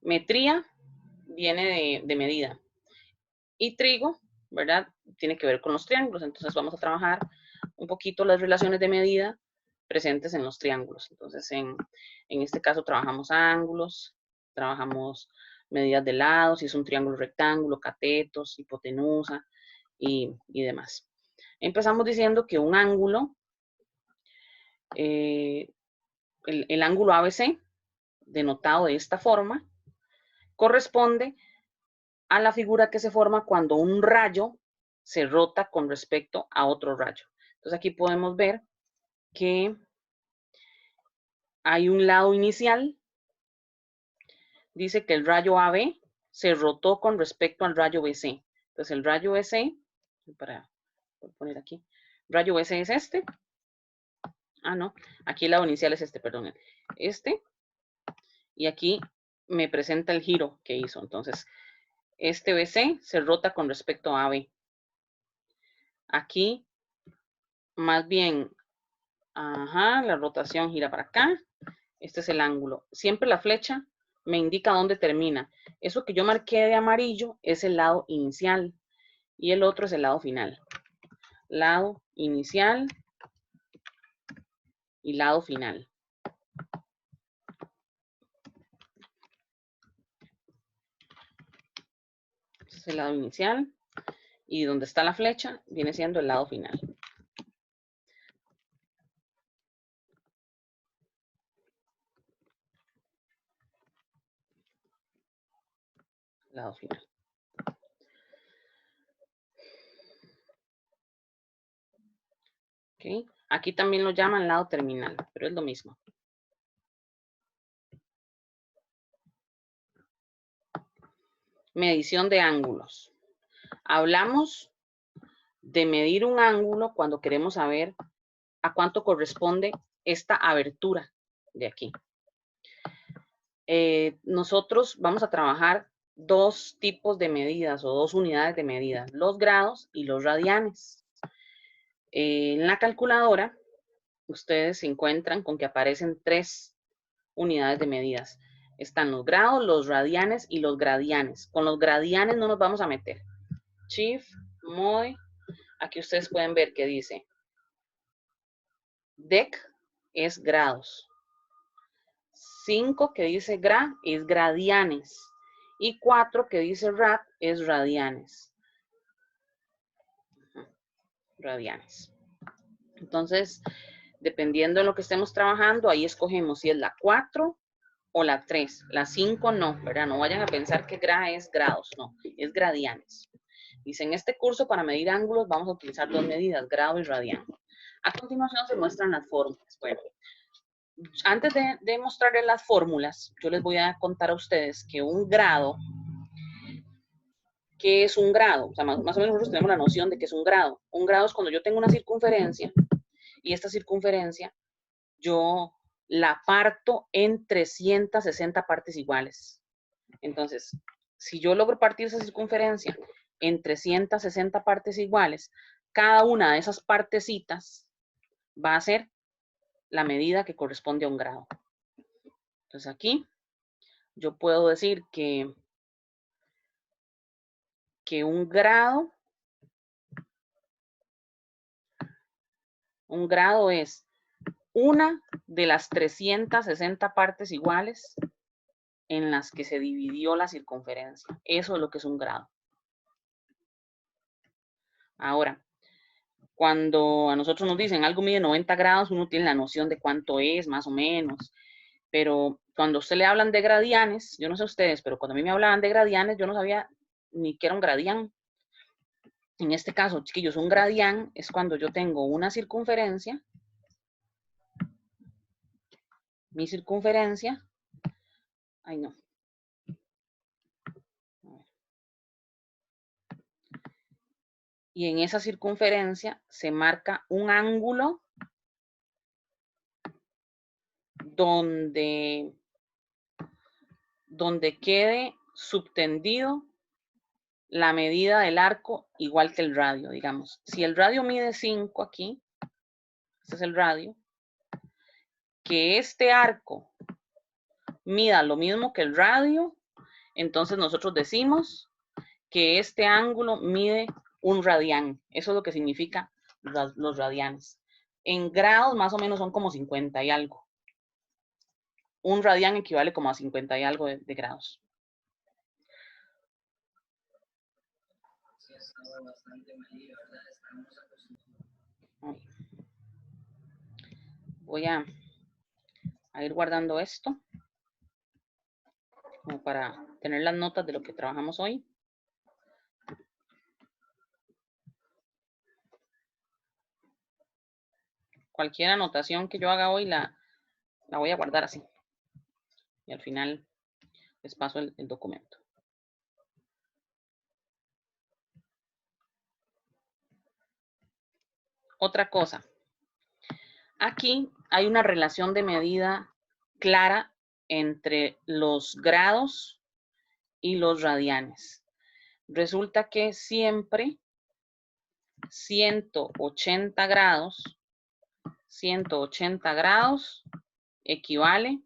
Metría viene de medida. Y trigo, ¿verdad? Tiene que ver con los triángulos. Entonces vamos a trabajar un poquito las relaciones de medida presentes en los triángulos. Entonces en este caso trabajamos ángulos, trabajamos medidas de lados, si es un triángulo rectángulo, catetos, hipotenusa y demás. Empezamos diciendo que un ángulo, el ángulo ABC, denotado de esta forma, corresponde a la figura que se forma cuando un rayo se rota con respecto a otro rayo. Entonces aquí podemos ver que hay un lado inicial. Dice que el rayo AB se rotó con respecto al rayo BC. Entonces el rayo BC, para poner aquí, rayo BC es este. Ah, no, aquí el lado inicial es este, perdón. Este. Y aquí me presenta el giro que hizo. Entonces, este BC se rota con respecto a AB. Aquí, más bien, ajá, la rotación gira para acá. Este es el ángulo. Siempre la flecha me indica dónde termina. Eso que yo marqué de amarillo es el lado inicial y el otro es el lado final. Lado inicial y lado final. Este es el lado inicial y donde está la flecha viene siendo el lado final. Lado final. ¿Okay? Aquí también lo llaman lado terminal, pero es lo mismo. Medición de ángulos. Hablamos de medir un ángulo cuando queremos saber a cuánto corresponde esta abertura de aquí. Nosotros vamos a trabajar dos tipos de medidas o dos unidades de medida, los grados y los radianes. En la calculadora, ustedes se encuentran con que aparecen tres unidades de medidas. Están los grados, los radianes y los gradianes. Con los gradianes no nos vamos a meter. Shift, Mode, aquí ustedes pueden ver que dice Dec es grados. 5 que dice gra es gradianes. Y 4 que dice rad es radianes. Radianes. Entonces, dependiendo de lo que estemos trabajando, ahí escogemos si es la 4 o la 3. La 5 no, ¿verdad? No vayan a pensar que gra es grados, no, es gradianes. Dice, en este curso para medir ángulos vamos a utilizar dos medidas, grado y radiano. A continuación se muestran las fórmulas. Bueno, antes de mostrarles las fórmulas, yo les voy a contar a ustedes que un grado, ¿qué es un grado? O sea, más o menos nosotros tenemos la noción de que es un grado. Un grado es cuando yo tengo una circunferencia y esta circunferencia yo la parto en 360 partes iguales. Entonces, si yo logro partir esa circunferencia en 360 partes iguales, cada una de esas partecitas va a ser la medida que corresponde a un grado. Entonces aquí yo puedo decir que un grado es una de las 360 partes iguales en las que se dividió la circunferencia. Eso es lo que es un grado. Ahora, cuando a nosotros nos dicen algo mide 90 grados, uno tiene la noción de cuánto es, más o menos. Pero cuando usted le hablan de gradianes, yo no sé ustedes, pero cuando a mí me hablaban de gradianes, yo no sabía ni qué era un gradián. En este caso, chiquillos, un gradián es cuando yo tengo una circunferencia, mi circunferencia, ay no, y en esa circunferencia se marca un ángulo donde quede subtendido la medida del arco igual que el radio, digamos. Si el radio mide 5 aquí, este es el radio, que este arco mida lo mismo que el radio, entonces nosotros decimos que este ángulo mide 1 radián. Eso es lo que significa los radianes. En grados más o menos son como 50 y algo. 1 radián equivale como a 50 y algo de grados. Voy a ir guardando esto como para tener las notas de lo que trabajamos hoy. Cualquier anotación que yo haga hoy la voy a guardar así. Y al final les paso el documento. Otra cosa. Aquí hay una relación de medida clara entre los grados y los radianes. Resulta que siempre 180 grados equivale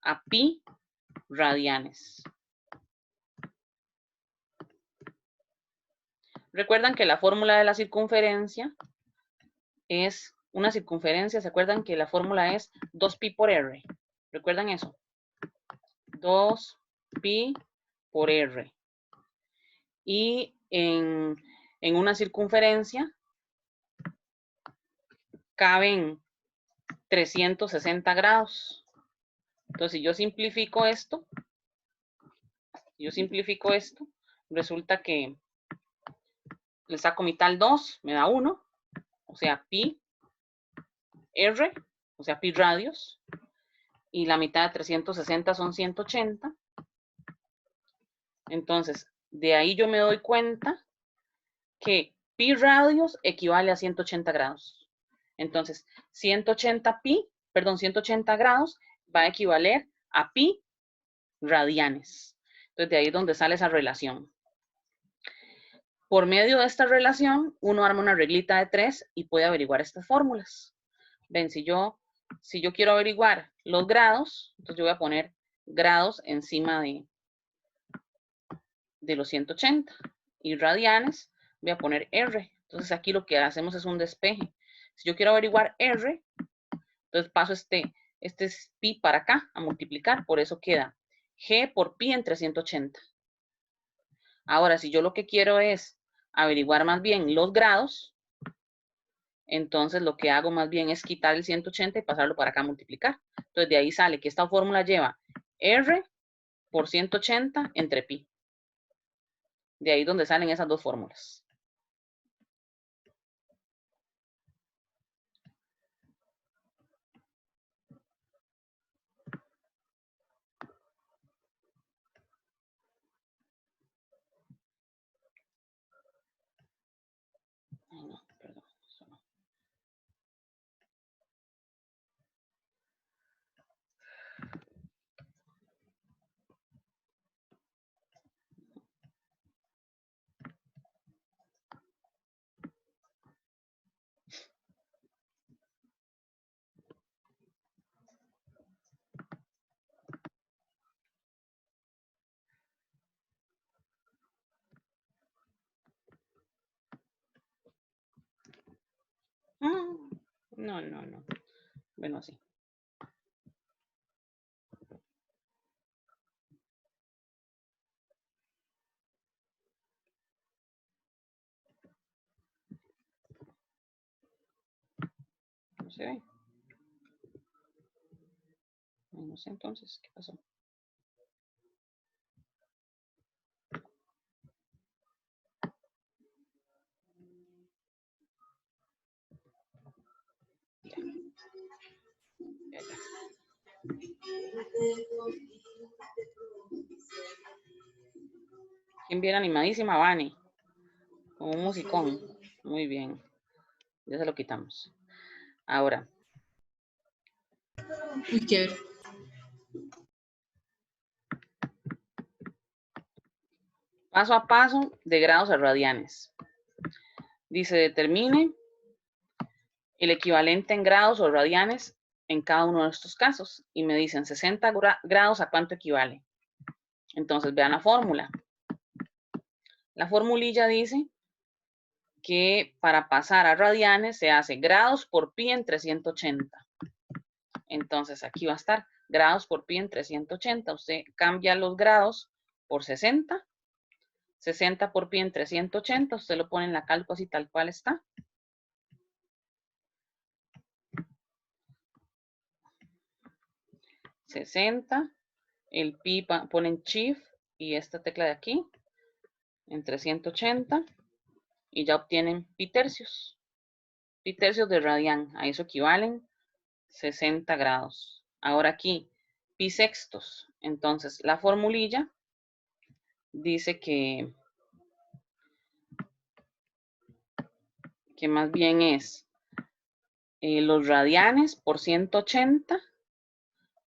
a pi radianes. Recuerdan que la fórmula de la circunferencia es una circunferencia, ¿se acuerdan que la fórmula es 2pi por r? ¿Recuerdan eso? 2pi por r. Y en una circunferencia caben 360 grados. Entonces, si yo simplifico esto, resulta que le saco mitad al 2, me da 1, o sea, pi r, o sea, pi radios, y la mitad de 360 son 180. Entonces, de ahí yo me doy cuenta que pi radios equivale a 180 grados. Entonces, 180 grados va a equivaler a pi radianes. Entonces, de ahí es donde sale esa relación. Por medio de esta relación, uno arma una reglita de 3 y puede averiguar estas fórmulas. Ven, si yo quiero averiguar los grados, entonces yo voy a poner grados encima de los 180. Y radianes, voy a poner R. Entonces aquí lo que hacemos es un despeje. Si yo quiero averiguar R, entonces paso este pi para acá a multiplicar. Por eso queda G por pi entre 180. Ahora, si yo lo que quiero es averiguar más bien los grados, entonces lo que hago más bien es quitar el 180 y pasarlo para acá a multiplicar. Entonces de ahí sale que esta fórmula lleva R por 180 entre pi. De ahí donde salen esas dos fórmulas. Ay, no, perdón. Eso no. No. Bueno, así. No se ve. No sé entonces, ¿qué pasó? Ya. ¿Quién viene animadísima? Vani. Con un musicón. Muy bien. Ya se lo quitamos. Ahora. Uy, qué ver. Paso a paso de grados a radianes. Dice, determine el equivalente en grados o radianes en cada uno de estos casos. Y me dicen 60 grados, ¿a cuánto equivale? Entonces, vean la fórmula. La formulilla dice que para pasar a radianes se hace grados por pi entre 180. Entonces, aquí va a estar grados por pi entre 180. Usted cambia los grados por 60. 60 por pi entre 180. Usted lo pone en la cálculo así tal cual está. $60. El pi ponen shift y esta tecla de aquí entre 180 y ya obtienen pi tercios. Pi tercios de radián. A eso equivalen 60 grados. Ahora aquí, pi sextos. Entonces, la formulilla dice que más bien es los radianes por 180.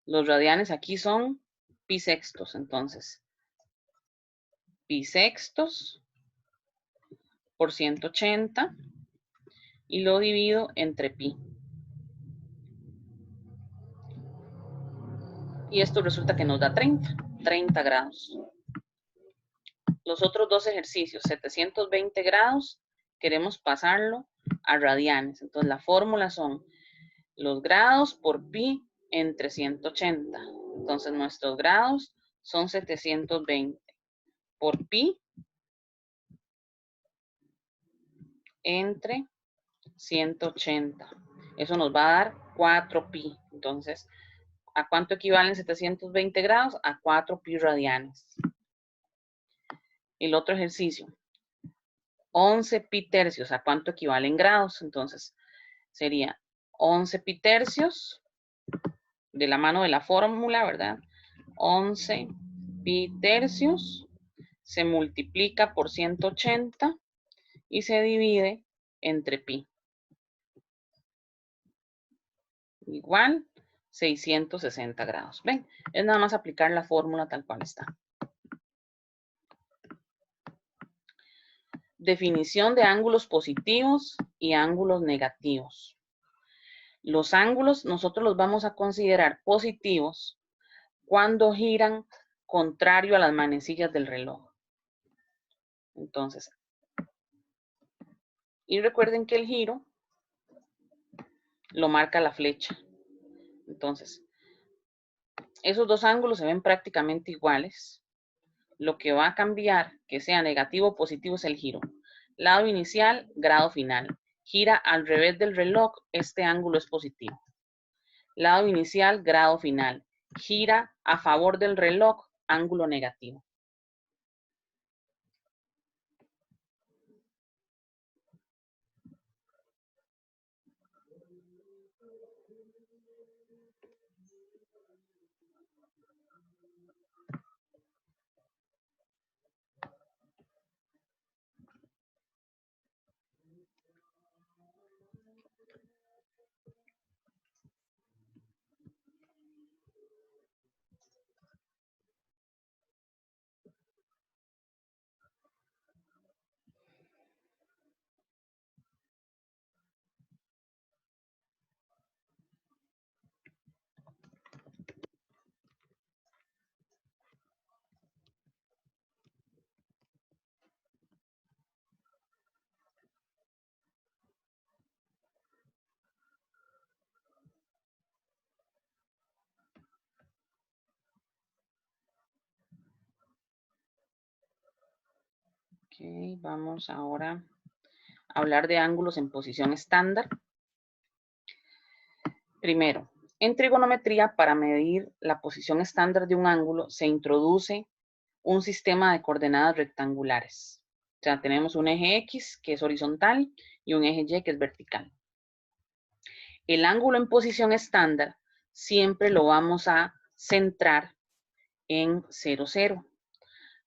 Los radianes aquí son pi sextos. Entonces, pi sextos por 180 y lo divido entre pi. Y esto resulta que nos da 30 grados. Los otros dos ejercicios, 720 grados, queremos pasarlo a radianes. Entonces, la fórmula son los grados por pi entre 180. Entonces, nuestros grados son 720 por pi entre 180. Eso nos va a dar 4 pi. Entonces, ¿a cuánto equivalen 720 grados? A 4 pi radianes. El otro ejercicio, 11 pi tercios, ¿a cuánto equivalen grados? Entonces, sería 11 pi tercios, de la mano de la fórmula, ¿verdad? 11 pi tercios se multiplica por 180 y se divide entre pi. Igual 660 grados. ¿Ven? Es nada más aplicar la fórmula tal cual está. Definición de ángulos positivos y ángulos negativos. Los ángulos nosotros los vamos a considerar positivos cuando giran contrario a las manecillas del reloj. Entonces, y recuerden que el giro lo marca la flecha. Entonces, esos dos ángulos se ven prácticamente iguales. Lo que va a cambiar, que sea negativo o positivo, es el giro. Lado inicial, grado final. Gira al revés del reloj, este ángulo es positivo. Lado inicial, grado final. Gira a favor del reloj, ángulo negativo. Ok, vamos ahora a hablar de ángulos en posición estándar. Primero, en trigonometría, para medir la posición estándar de un ángulo, se introduce un sistema de coordenadas rectangulares. O sea, tenemos un eje X que es horizontal y un eje Y que es vertical. El ángulo en posición estándar siempre lo vamos a centrar en 0, 0.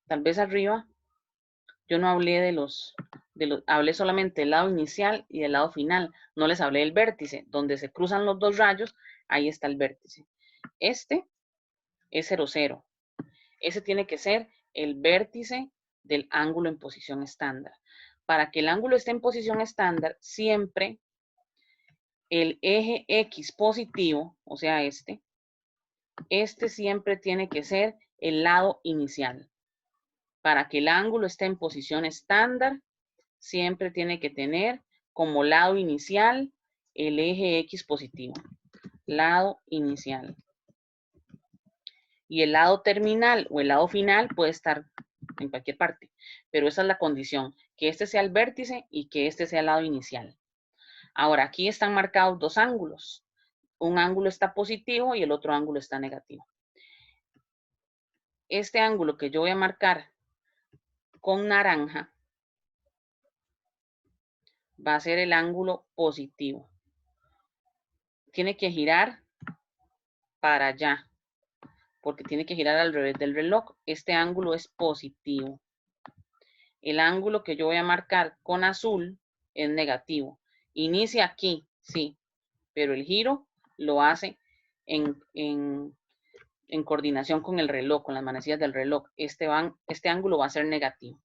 Tal vez arriba yo no hablé hablé solamente del lado inicial y del lado final. No les hablé del vértice. Donde se cruzan los dos rayos, ahí está el vértice. Este es 0, 0. Ese tiene que ser el vértice del ángulo en posición estándar. Para que el ángulo esté en posición estándar, siempre el eje X positivo, o sea este siempre tiene que ser el lado inicial. Para que el ángulo esté en posición estándar, siempre tiene que tener como lado inicial el eje X positivo. Lado inicial. Y el lado terminal o el lado final puede estar en cualquier parte, pero esa es la condición, que este sea el vértice y que este sea el lado inicial. Ahora, aquí están marcados dos ángulos. Un ángulo está positivo y el otro ángulo está negativo. Este ángulo que yo voy a marcar con naranja va a ser el ángulo positivo. Tiene que girar para allá, porque tiene que girar al revés del reloj. Este ángulo es positivo. El ángulo que yo voy a marcar con azul es negativo. Inicia aquí, sí, pero el giro lo hace en coordinación con el reloj, con las manecillas del reloj. Este ángulo va a ser negativo.